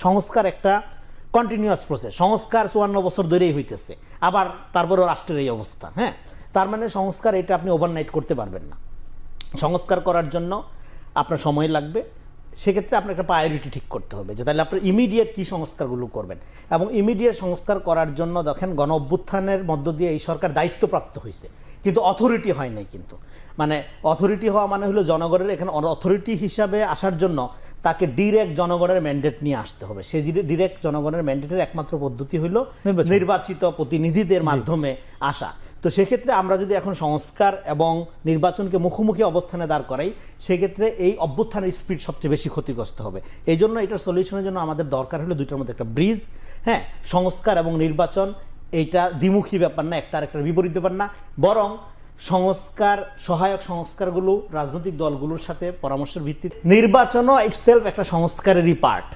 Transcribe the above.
সংস্কার একটা continuous process, সংস্কার 54 বছর ধরেই হইতেছে, আবার তারপরেও রাষ্ট্রের এই অবস্থা। হ্যাঁ, তার মানে সংস্কার এটা আপনি ওভারনাইট করতে পারবেন না। সংস্কার করার জন্য আপনার সময় লাগবে। সেক্ষেত্রে আপনার একটা প্রায়োরিটি ঠিক করতে হবে যে তাহলে আপনার ইমিডিয়েট কী সংস্কারগুলো করবেন। এবং ইমিডিয়েট সংস্কার করার জন্য দেখেন গণ অভ্যুত্থানের মধ্য দিয়ে এই সরকার দায়িত্বপ্রাপ্ত হয়েছে, কিন্তু অথরিটি হয় নাই। কিন্তু মানে অথরিটি হওয়া মানে হলো জনগণের এখানে অথরিটি হিসাবে আসার জন্য তাকে ডিরেক্ট জনগণের ম্যান্ডেট নিয়ে আসতে হবে। সে ডিরেক্ট জনগণের ম্যান্ডেটের একমাত্র পদ্ধতি হইল নির্বাচিত প্রতিনিধিদের মাধ্যমে আসা। তো সেক্ষেত্রে আমরা যদি এখন সংস্কার এবং নির্বাচনকে মুখোমুখি অবস্থানে দাঁড় করাই, সেক্ষেত্রে এই অভ্যুত্থানের স্পিড সবচেয়ে বেশি ক্ষতিগ্রস্ত হবে। এই জন্য এটার সলিউশনের জন্য আমাদের দরকার হলো দুইটার মধ্যে একটা ব্রিজ। হ্যাঁ, সংস্কার এবং নির্বাচন এইটা দ্বিমুখী ব্যাপার না, একটা আরেকটার বিপরীত ব্যাপার না, বরং সংস্কার সহায়ক সংস্কারগুলো রাজনৈতিক দলগুলোর সাথে পরামর্শের ভিত্তিতে, নির্বাচনও ইটসেলফ একটা সংস্কারেরই পার্ট।